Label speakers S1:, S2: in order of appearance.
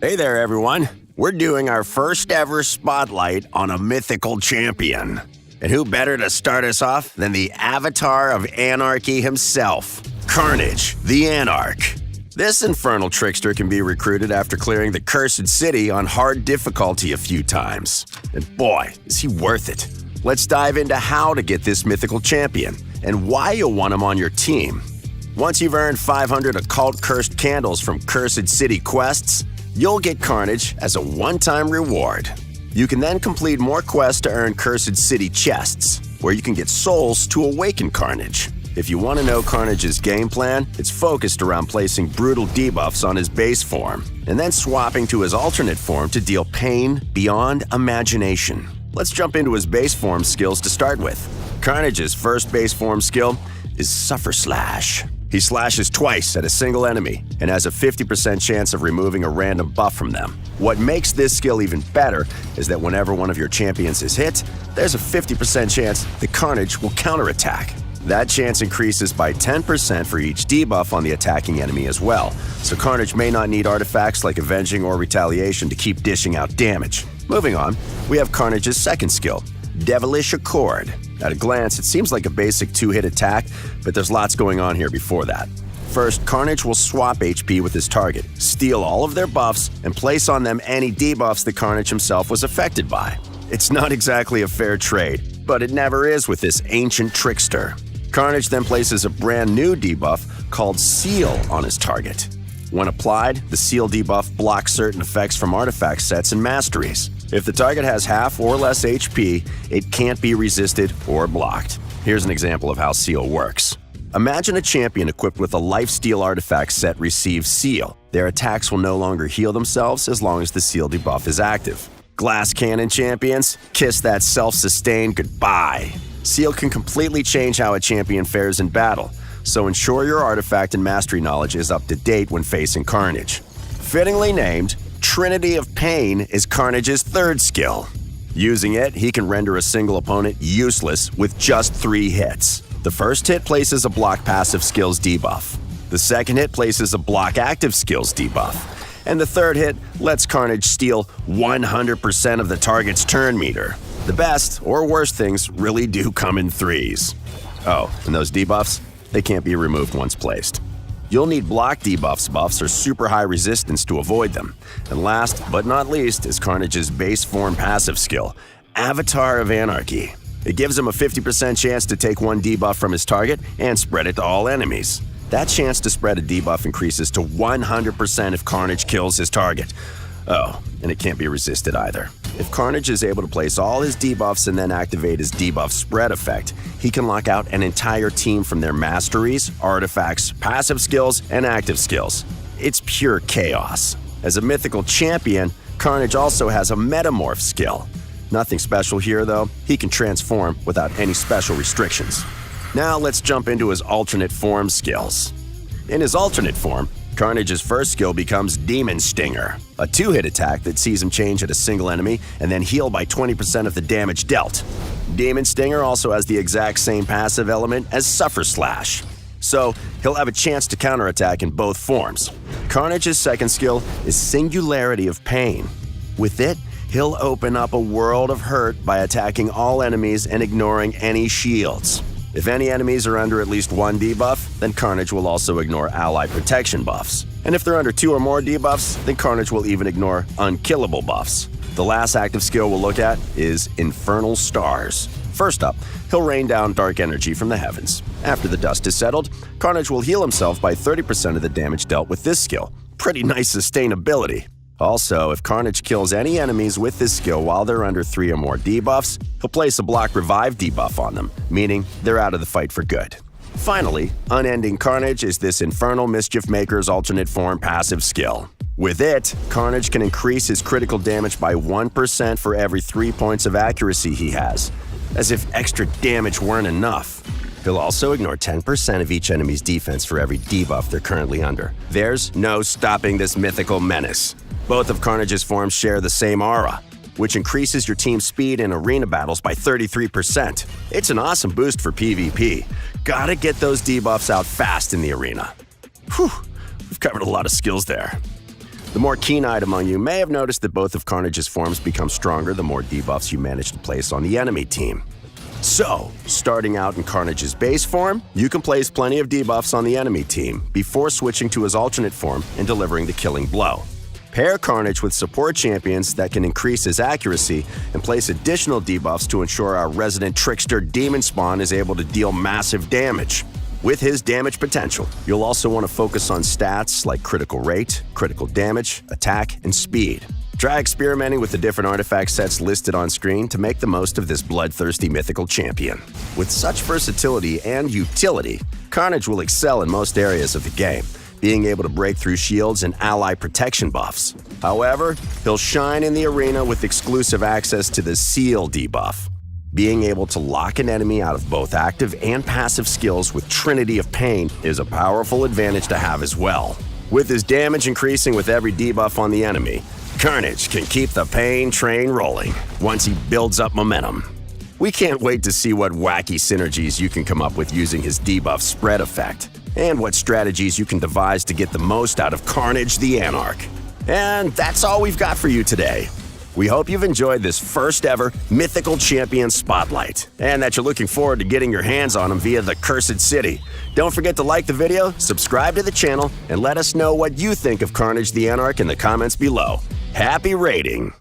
S1: Hey there, everyone. We're doing our first ever spotlight on a mythical champion. And who better to start us off than the avatar of anarchy himself, Karnage, the Anarch. This infernal trickster can be recruited after clearing the cursed city on hard difficulty a few times. And boy, is he worth it. Let's dive into how to get this mythical champion and why you'll want him on your team. Once you've earned 500 occult cursed candles from Cursed City quests, you'll get Karnage as a one-time reward. You can then complete more quests to earn Cursed City chests, where you can get souls to awaken Karnage. If you want to know Karnage's game plan, it's focused around placing brutal debuffs on his base form, and then swapping to his alternate form to deal pain beyond imagination. Let's jump into his base form skills to start with. Karnage's first base form skill is Suffer Slash. He slashes twice at a single enemy and has a 50% chance of removing a random buff from them. What makes this skill even better is that whenever one of your champions is hit, there's a 50% chance that Karnage will counterattack. That chance increases by 10% for each debuff on the attacking enemy as well, so Karnage may not need artifacts like Avenging or Retaliation to keep dishing out damage. Moving on, we have Karnage's second skill, Devilish Accord. At a glance, it seems like a basic two-hit attack, but there's lots going on here before that. First, Karnage will swap HP with his target, steal all of their buffs, and place on them any debuffs that Karnage himself was affected by. It's not exactly a fair trade, but it never is with this ancient trickster. Karnage then places a brand new debuff called Seal on his target. When applied, the Seal debuff blocks certain effects from artifact sets and masteries. If the target has half or less HP, it can't be resisted or blocked. Here's an example of how Seal works. Imagine a champion equipped with a lifesteal artifact set receives Seal. Their attacks will no longer heal themselves as long as the Seal debuff is active. Glass Cannon champions, kiss that self-sustain goodbye. Seal can completely change how a champion fares in battle, so ensure your artifact and mastery knowledge is up to date when facing Karnage. Fittingly named, Trinity of Pain is Karnage's third skill. Using it, he can render a single opponent useless with just 3 hits. The first hit places a block passive skills debuff. The second hit places a block active skills debuff. And the third hit lets Karnage steal 100% of the target's turn meter. The best or worst things really do come in threes. Oh, and those debuffs? They can't be removed once placed. You'll need block debuffs, buffs, or super high resistance to avoid them. And last but not least is Karnage's base form passive skill, Avatar of Anarchy. It gives him a 50% chance to take one debuff from his target and spread it to all enemies. That chance to spread a debuff increases to 100% if Karnage kills his target. Oh, and it can't be resisted either. If Karnage is able to place all his debuffs and then activate his debuff spread effect, he can lock out an entire team from their masteries, artifacts, passive skills, and active skills. It's pure chaos. As a mythical champion, Karnage also has a metamorph skill. Nothing special here though, he can transform without any special restrictions. Now let's jump into his alternate form skills. In his alternate form, Karnage's first skill becomes Demon Stinger, a 2-hit attack that sees him change at a single enemy and then heal by 20% of the damage dealt. Demon Stinger also has the exact same passive element as Suffer Slash, so he'll have a chance to counterattack in both forms. Karnage's second skill is Singularity of Pain. With it, he'll open up a world of hurt by attacking all enemies and ignoring any shields. If any enemies are under at least 1 debuff, then Karnage will also ignore ally protection buffs. And if they're under 2 or more debuffs, then Karnage will even ignore unkillable buffs. The last active skill we'll look at is Infernal Stars. First up, he'll rain down dark energy from the heavens. After the dust is settled, Karnage will heal himself by 30% of the damage dealt with this skill. Pretty nice sustainability. Also, if Karnage kills any enemies with this skill while they're under 3 or more debuffs, he'll place a block revive debuff on them, meaning they're out of the fight for good. Finally, Unending Karnage is this Infernal Mischief Maker's alternate form passive skill. With it, Karnage can increase his critical damage by 1% for every 3 points of accuracy he has, as if extra damage weren't enough. He'll also ignore 10% of each enemy's defense for every debuff they're currently under. There's no stopping this mythical menace. Both of Karnage's forms share the same aura, which increases your team's speed in arena battles by 33%. It's an awesome boost for PvP. Gotta get those debuffs out fast in the arena. Whew, we've covered a lot of skills there. The more keen-eyed among you may have noticed that both of Karnage's forms become stronger the more debuffs you manage to place on the enemy team. So, starting out in Karnage's base form, you can place plenty of debuffs on the enemy team before switching to his alternate form and delivering the killing blow. Pair Karnage with support champions that can increase his accuracy and place additional debuffs to ensure our resident trickster demon spawn is able to deal massive damage. With his damage potential, you'll also want to focus on stats like critical rate, critical damage, attack, and speed. Try experimenting with the different artifact sets listed on screen to make the most of this bloodthirsty mythical champion. With such versatility and utility, Karnage will excel in most areas of the game, being able to break through shields and ally protection buffs. However, he'll shine in the arena with exclusive access to the Seal debuff. Being able to lock an enemy out of both active and passive skills with Trinity of Pain is a powerful advantage to have as well. With his damage increasing with every debuff on the enemy, Karnage can keep the pain train rolling once he builds up momentum. We can't wait to see what wacky synergies you can come up with using his debuff spread effect, and what strategies you can devise to get the most out of Karnage the Anarch. And that's all we've got for you today. We hope you've enjoyed this first ever Mythical Champion Spotlight, and that you're looking forward to getting your hands on him via the Cursed City. Don't forget to like the video, subscribe to the channel, and let us know what you think of Karnage the Anarch in the comments below. Happy raiding!